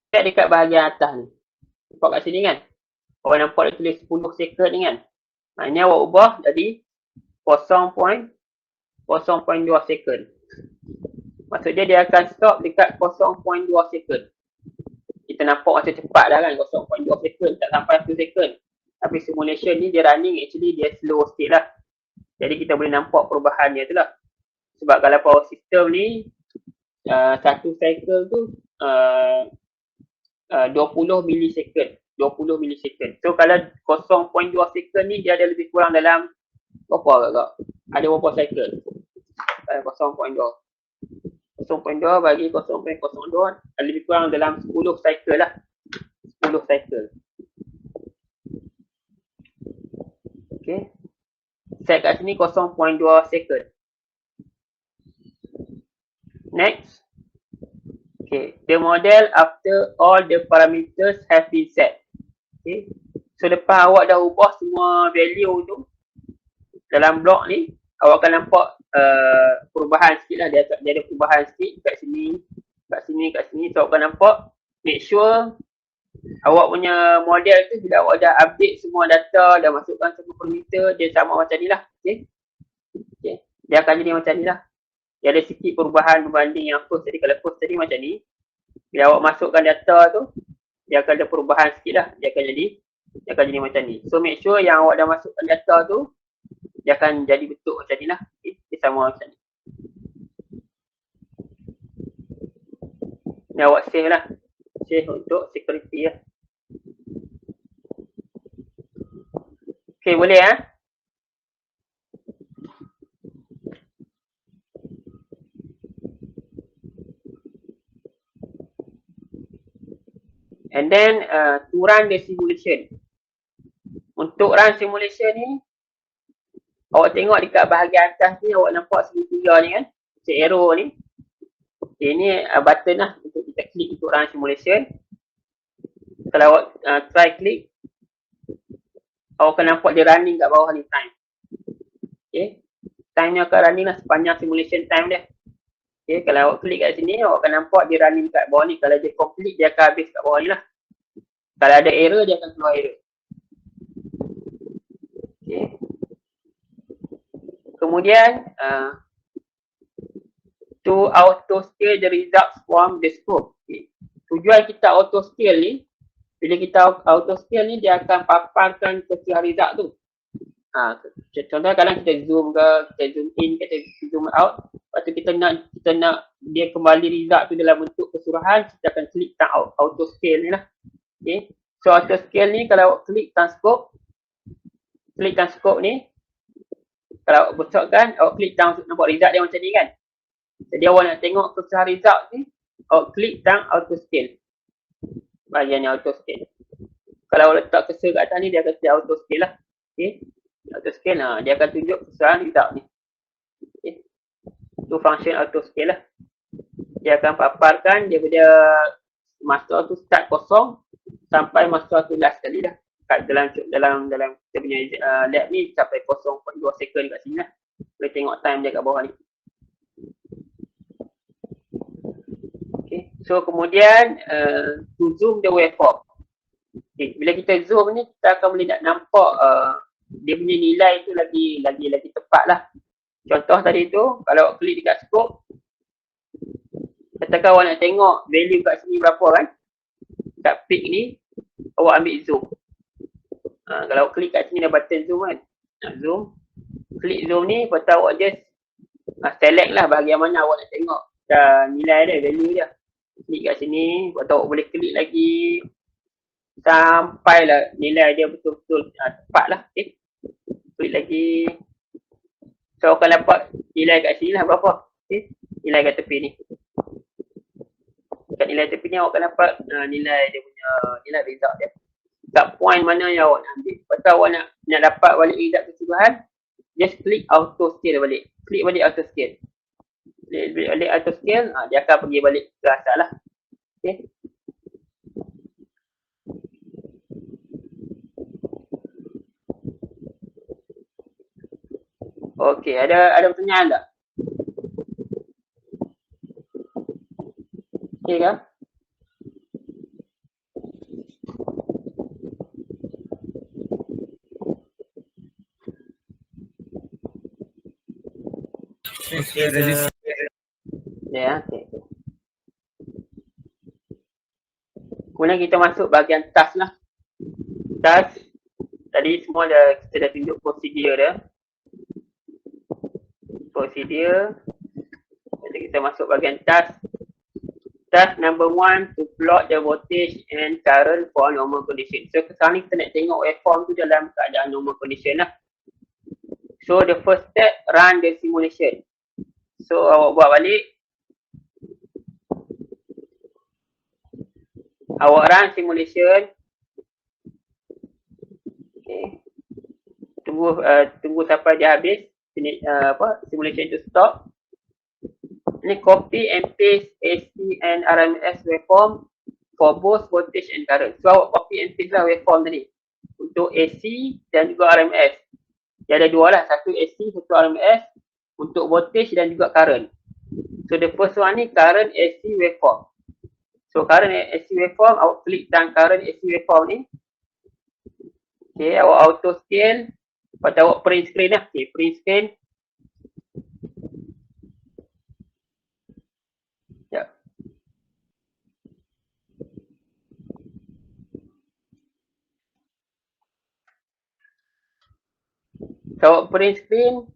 set dekat bahagian atas ni. Nampak kat sini kan? Awak nampak dia tulis 10 second ni kan? Maknanya awak ubah jadi 0.2 second. Maksud dia akan stop dekat 0.2 second. Kita nampak macam cepat dah kan, 0.2 second, tak sampai 1 second. Tapi simulation ni dia running, actually dia slow sikit lah. Jadi kita boleh nampak perubahannya tu lah. Sebab kalau power system ni, satu cycle tu 20 millisecond. So kalau 0.2 second ni dia ada lebih kurang dalam berapa agak-agak? Ada berapa cycle? 0.2 bagi 0.02 lebih kurang dalam 10 cycle lah. 10 cycle. Okay. Set kat sini 0.2 second. Next. Okay. The model after all the parameters have been set. Okay. So lepas awak dah ubah semua value tu dalam blok ni, awak akan nampak perubahan sikit lah. Dia ada perubahan sikit kat sini. So awak akan nampak, make sure awak punya model tu bila awak dah update semua data, dah masukkan semua parameter, dia sama macam ni lah. Okay. Dia akan jadi macam ni lah. Dia ada sikit perubahan berbanding yang first tadi. Kalau first tadi macam ni, bila awak masukkan data tu, dia akan ada perubahan sikit lah. Dia akan jadi macam ni. So make sure yang awak dah masukkan data tu, dia akan jadi bentuk macam ni lah. Okay. Dia sama macam ni. Ni awak save lah. Save untuk security lah. Okay, boleh ya? And then to run the simulation. Untuk run simulation ni, awak tengok dekat bahagian atas ni, awak nampak segitiga ni kan? Macam arrow ni. Okay, ni button lah untuk kita klik untuk run simulation. Kalau awak try klik, awak akan nampak dia running kat bawah ni time. Okay. Time ni akan running lah sepanjang simulation time dia. Okay. Kalau awak klik kat sini, awak akan nampak dia running kat bawah ni. Kalau dia complete, dia akan habis kat bawah ni lah. Kalau ada error, dia akan keluar error. Okay. Kemudian, to auto scale the results from the scope. Okay. Tujuan kita auto scale ni, bila kita auto scale ni, dia akan paparkan keseluruhan result tu. Contoh kadang kita zoom ke, kita zoom in, kita zoom out. Lepas tu kita nak dia kembali result tu dalam bentuk keseluruhan, kita akan klik tang auto scale ni lah. Okay. So auto scale ni kalau klik tang scope ni, kalau awak besarkan, awak klik tang untuk nampak result dia macam ni kan. Jadi awak nak tengok keseluruhan result ni, awak klik tang auto scale. Bahagian yang auto scale. Kalau awak letak cursor kat atas ni, dia akan klik auto scale lah. Okay. Auto scale dia akan tunjuk keseluruhan result ni. Okay. Itu function auto scale lah. Dia akan paparkan daripada masa tu start kosong sampai masa tu last sekali dah. Kat dalam kita punya lab ni sampai 0.2 second kat sini lah. Boleh tengok time dia kat bawah ni. Okay. So kemudian to zoom the waveform. Okay. Bila kita zoom ni, kita akan boleh nak nampak dia punya nilai tu lagi tepat lah. Contoh tadi tu, kalau awak klik dekat scope, katakan awak nak tengok value kat sini berapa kan, kat peak ni, awak ambil zoom. Kalau awak klik kat sini ada button zoom kan, nak zoom, klik zoom ni, lepas tu awak just select lah bahagian mana awak nak tengok nilai dia, value dia. Klik kat sini, lepas tu awak boleh klik lagi sampailah nilai dia betul-betul tepat lah. Okay. Klik lagi. So awak akan dapat nilai kat sini lah berapa. Okay. Nilai kat tepi ni. Kat nilai tepi ni awak akan dapat nilai dia punya nilai result dia. Kat point mana yang awak nak ambil. Lepas tu awak nak dapat balik result keseluruhan, just klik auto scale balik. Klik balik auto scale. Klik balik auto scale, dia akan pergi balik ke asal lah. Okay. Okey, ada pertanyaan tak? Okey ke? Ya, okey. Kemudian kita masuk bahagian task lah. Task, tadi semua kita dah tunjuk prosedur dia. Prosedur. Jadi kita masuk bahagian task. Task number 1 to plot the voltage and current for normal condition. So sekarang ni kita nak tengok waveform tu dalam keadaan normal condition lah. So the first step, run the simulation. So awak buat balik. Awak run simulation. Okay. Tunggu sampai dia habis. Simulation to stop. Ini copy and paste AC and RMS waveform for both voltage and current. So awak copy and paste lah waveform tadi untuk AC dan juga RMS. Dia ada dua lah, satu AC, satu RMS untuk voltage dan juga current. So the first one ni current AC waveform. So current AC waveform, awak klik dan current AC waveform ni. Okay, awak auto scale. Lepas tu awak print screen lah. Okay, print screen. Ya. So awak print screen.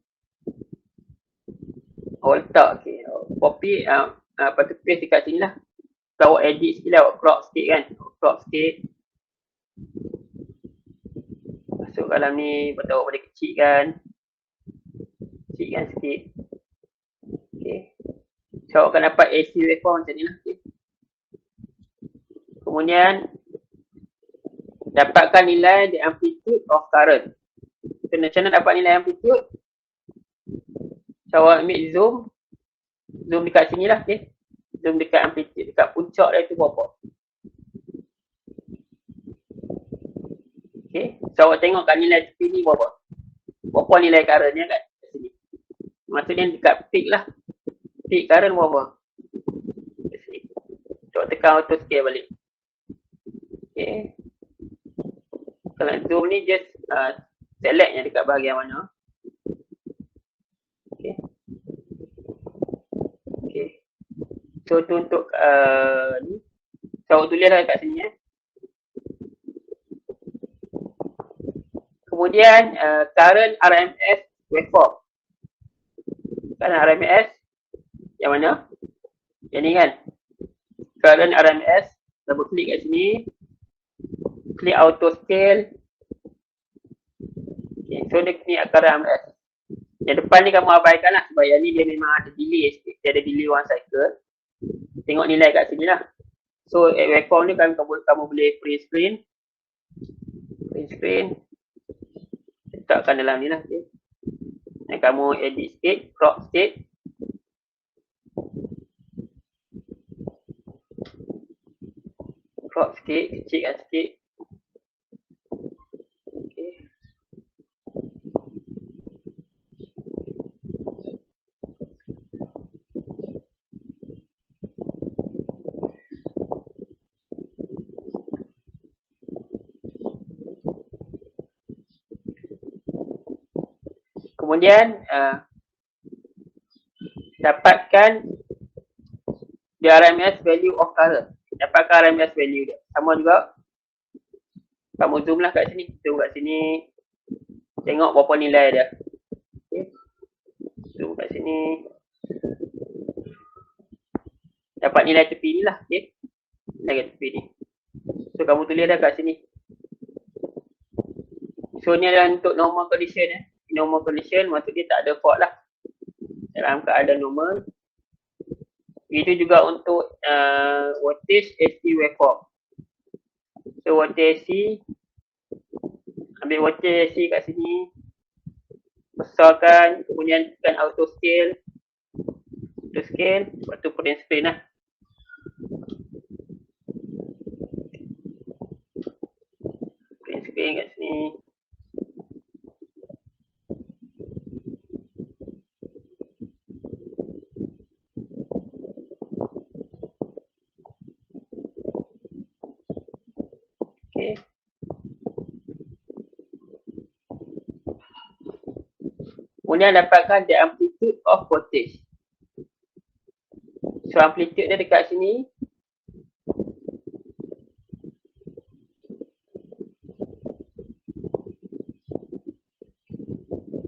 Awak letak, okay, copy, lepas tu paste dekat sini lah. So awak edit sikit lah, awak crop sikit kan. Crop sikit. Masuk dalam ni, lepas tu awak boleh kecilkan. Kecilkan sikit. Okay. So awak akan dapat AC waveform macam ni lah. Okay. Kemudian, dapatkan nilai the amplitude of current. So macam mana dapat nilai amplitude? So awak ambil zoom. Zoom dekat sini lah. Okay. Zoom dekat amplitude, dekat puncak dia tu berapa. Okay. So awak tengok kat nilai tepi ni berapa. Berapa nilai current ni kan. Maksudnya dekat peak lah. Peak current berapa? Cuba tekan auto scale balik. Okay. Kalau zoom ni just select yang dekat bahagian mana. Okay. Okay. So tu untuk ni. So tulis lah kat sini. Kemudian current RMS waveform. Current RMS yang mana? Yang ni kan. Current RMS, double klik kat sini. Klik auto scale. Okay, so dia ni current RMS. Yang depan ni kamu abaikan lah sebab yang ni dia memang ada delay sikit. Dia ada delay one cycle. Tengok nilai kat sini lah. So waveform ni kamu boleh print screen. Print screen. Letakkan dalam ni lah. Okay. Dan kamu edit sikit, crop sikit. Crop sikit, kecilkan sikit. Okay. Kemudian dapatkan the RMS value of current. Dapatkan RMS value dia. Sama juga. Kamu zoom lah kat sini. Zoom kat sini. Tengok berapa nilai dia. Okay. Zoom kat sini. Dapat nilai tepi ni lah. Okay. Nilai tepi ni. So kamu tulis dah kat sini. So ni adalah untuk normal condition. Normal condition maksud dia tak ada fault lah. Dalam keadaan normal. Itu juga untuk voltage AC waveform. So voltage AC, ambil voltage AC kat sini, besarkan, kemudian tekan auto scale, lepas tu print screen lah. Print screen kat sini. Okay. Kemudian dapatkan the amplitude of voltage. So amplitude dia dekat sini.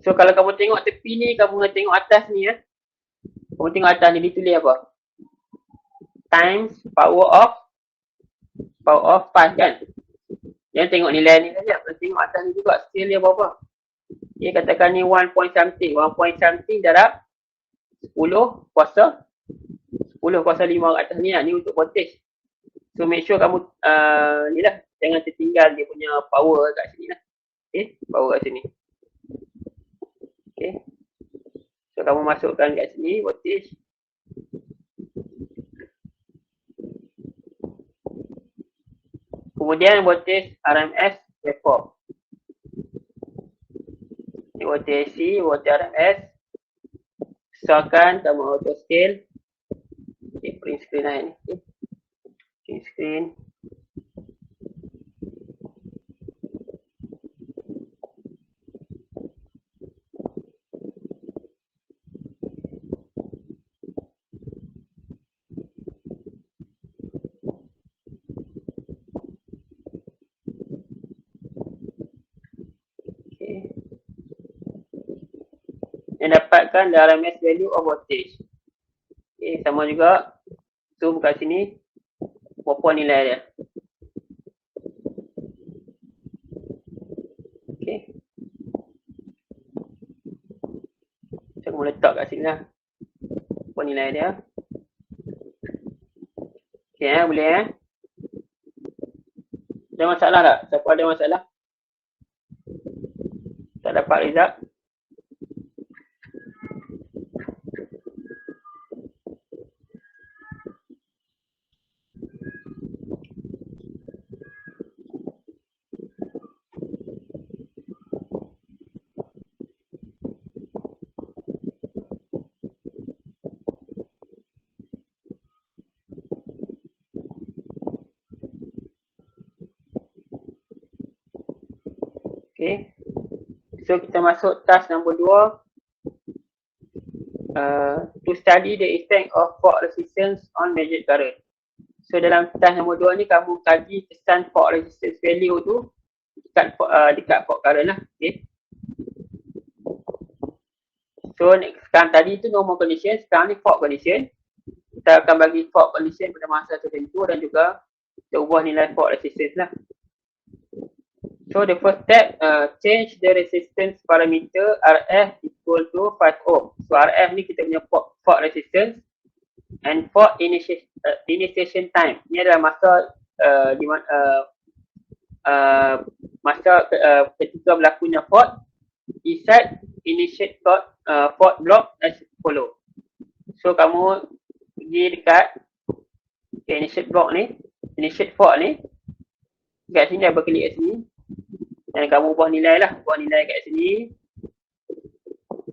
So kalau kamu tengok tepi ni, kamu tengok atas ni ya. Kamu tengok atas ni ditulis apa? Times power of 5 kan? Jangan tengok nilai ni saja. Tengok atas ni juga scale dia berapa. Okay, katakan ni 1 point something. 1 point something darab 10 kuasa 5 kat atas ni lah. Ni untuk voltage. So make sure kamu ni lah. Jangan tertinggal dia punya power kat sini lah. Okay, power kat sini. Okay. So kamu masukkan kat sini voltage. Kemudian voltage RMS waveform. Ini voltage AC, voltage RMS. Besarkan, kamu auto scale. Okay, print screen lah ni. Okay. Print screen. Yang dapatkan the RMS value of voltage. Okay, sama juga. Zoom kat sini. Berapa nilai dia. Okay. Saya boleh letak kat sini lah. Berapa nilai dia. Okay, boleh Ada masalah tak? Siapa ada masalah? Tak dapat result? Okay. So kita masuk task nombor 2. To study the effect of fault resistance on measured current. So dalam task nombor 2 ni kamu kaji kesan fault resistance value tu dekat fault current lah. Okay. So sekarang tadi tu normal condition, sekarang ni fault condition. Kita akan bagi fault condition pada masa tertentu dan juga kita ubah nilai fault resistance lah. So the first step, change the resistance parameter RF equal to 5 ohm. So RF ni kita punya fault resistance and fault initiation time. Ni adalah masa ketika berlakunya fault. Set initiate fault block as follow. So kamu pergi dekat initiate block ni, initiate fault ni. Kat sini dah berklik kat sini. Dan kamu ubah nilai lah. Ubah nilai kat sini.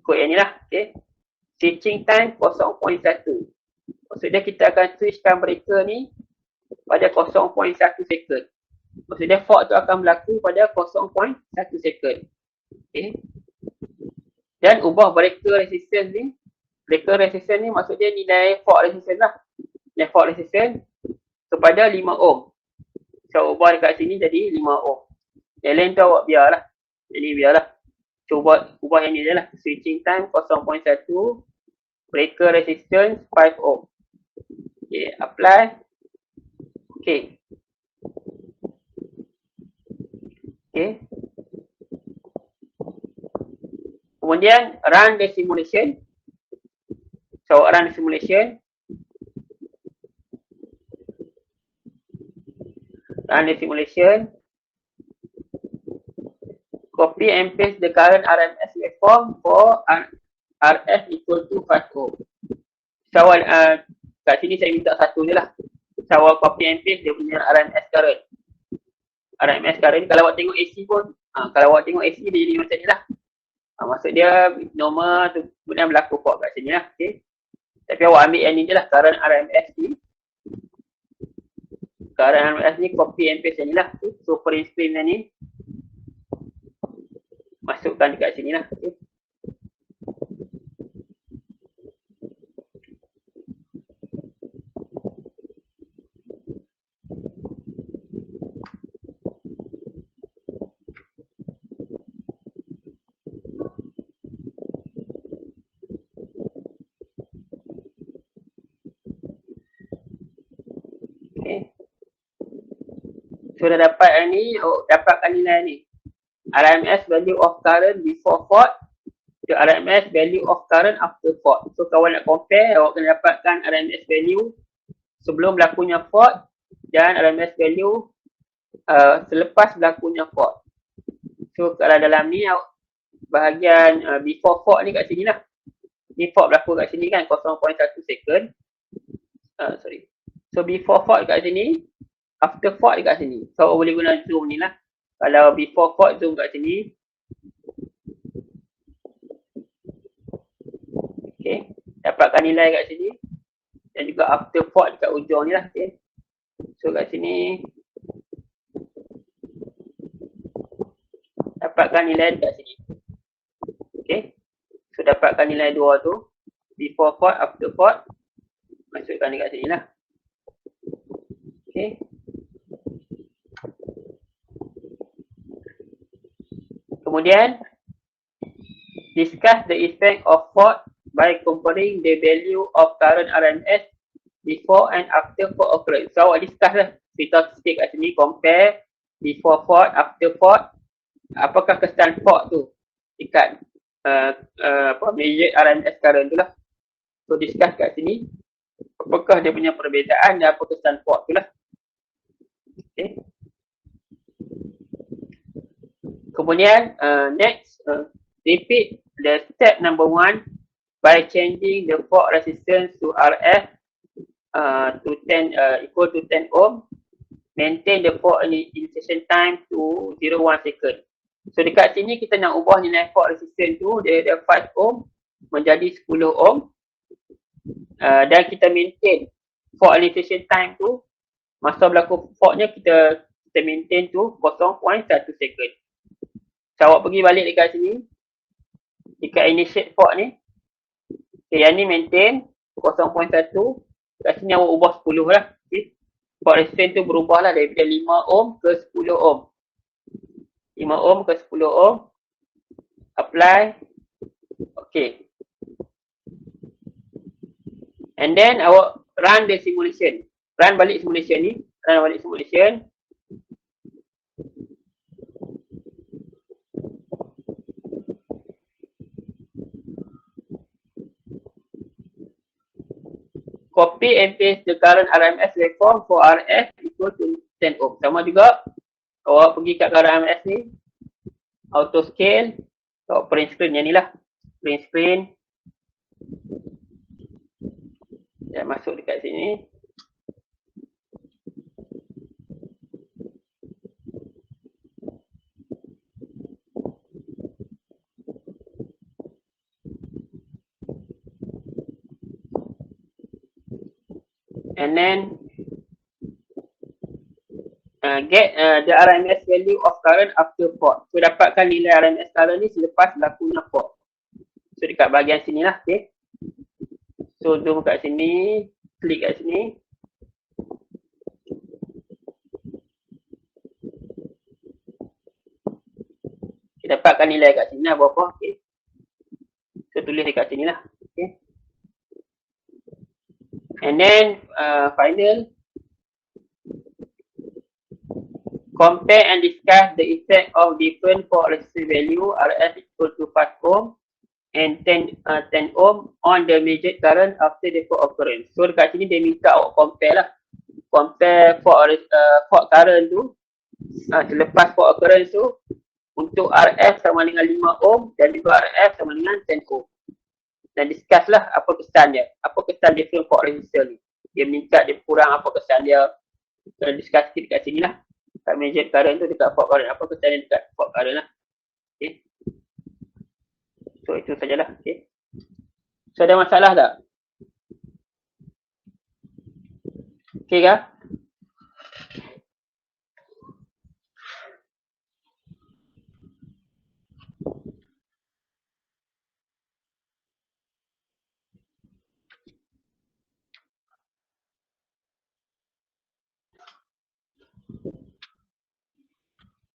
Ikut yang ni lah. Okay. Switching time 0.1. Maksudnya kita akan switchkan breaker ni pada 0.1 second. Maksudnya fault tu akan berlaku pada 0.1 second. Okay. Dan ubah breaker resistance ni. Breaker resistance ni maksudnya nilai fault resistance lah. Nilai fault resistance kepada 5 ohm. So ubah dekat sini jadi 5 ohm. Yang lain tu awak biarlah. Jadi biarlah. Cuba ubah yang ni je lah. Switching time 0.1. Breaker resistance 5 ohm. Okay, apply. Okay. Okay. Kemudian run the simulation. So run the simulation. Run the simulation. Copy and paste the current RMS waveform for RF equal to 5 ohm. So awal kat sini saya minta satu je lah. So awal copy and paste dia punya RMS current. RMS current kalau awak tengok AC pun, kalau awak tengok AC dia jadi macam ni lah. Maksud dia normal tu kemudian berlaku fault kat sini lah. Okay. Tapi awak ambil yang ni je lah, current RMS ni. Current RMS ni copy and paste yang ni lah. Okay. So print screen yang ni masukkan dekat sini lah. Okay. Okay. So dah dapat yang ni, dapatkan nilai ni. RMS value of current before fault to RMS value of current after fault. So kalau nak compare, awak kena dapatkan RMS value sebelum berlakunya fault dan RMS value selepas berlakunya fault. So kalau dalam ni bahagian before fault ni kat sini lah. Ni fault berlaku kat sini kan 0.1 second. Sorry. So before fault kat sini, after fault kat sini. So awak boleh guna zoom ni lah. Kalau before fault zoom kat sini. Okay. Dapatkan nilai kat sini. Dan juga after fault dekat ujung ni lah. Okay. So kat sini. Dapatkan nilai dekat sini. Okay. So dapatkan nilai dua tu. Before fault, after fault. Masukkan dekat sini lah. Okay. Kemudian, discuss the effect of fault by comparing the value of current RMS before and after fault occurrence. So, awak discuss lah. Kita stick kat sini, compare before fault, after fault. Apakah kesan fault tu dekat measured RMS current tu lah. So, discuss kat sini. Apakah dia punya perbezaan dan apa kesan fault tu lah. Okay. Kemudian next, repeat the step number 1 by changing the fault resistance to RF to 10 equal to 10 ohm. Maintain the fault initiation time to 0.1 second. So dekat sini kita nak ubah nilai fault resistance tu dari 5 ohm menjadi 10 ohm. Dan kita maintain fault initiation time tu, masa berlaku faultnya kita maintain tu 0.1 second. So, awak pergi balik dekat sini. Dekat initiate port ni. Okay, yang ni maintain 0.1. Kat sini awak ubah 10 lah. Okay. Port resistance tu berubah lah daripada 5 ohm ke 10 ohm. 5 ohm ke 10 ohm. Apply. Okay. And then awak run the simulation. Run balik simulation ni. Run balik simulation. Copy and paste the current RMS waveform for RF equal to 10 ohm. Sama juga. Awak pergi kat current RMS ni. Auto scale. Awak print screen yang ni lah. Print screen. Saya masuk dekat sini. And then get the RMS value of current after port. So dapatkan nilai RMS current ni selepas berlakunya port. So dekat bahagian sini lah. Okay. So zoom kat sini. Klik kat sini. Okay, dapatkan nilai kat sini lah berapa. Okay. So tulis dekat sini lah. Okay. And then final. Compare and discuss the effect of different port resistance value RF equal to 5 ohm and 10 ohm on the measured current after the port occurrence. So dekat sini dia minta awak compare lah. Compare port current tu selepas port occurrence tu untuk RF sama dengan 5 ohm dan juga RF sama dengan 10 ohm. Dan discuss lah apa kesan dia. Apa kesan different port resistance ni. Dia minta dia kurang apa kesan dia. Discuss dekat sini lah. Kat measured current tu dekat port current. Apa kesan dia dekat port current lah. Okay. So itu sajalah. Okay. So ada masalah tak? Okay kah?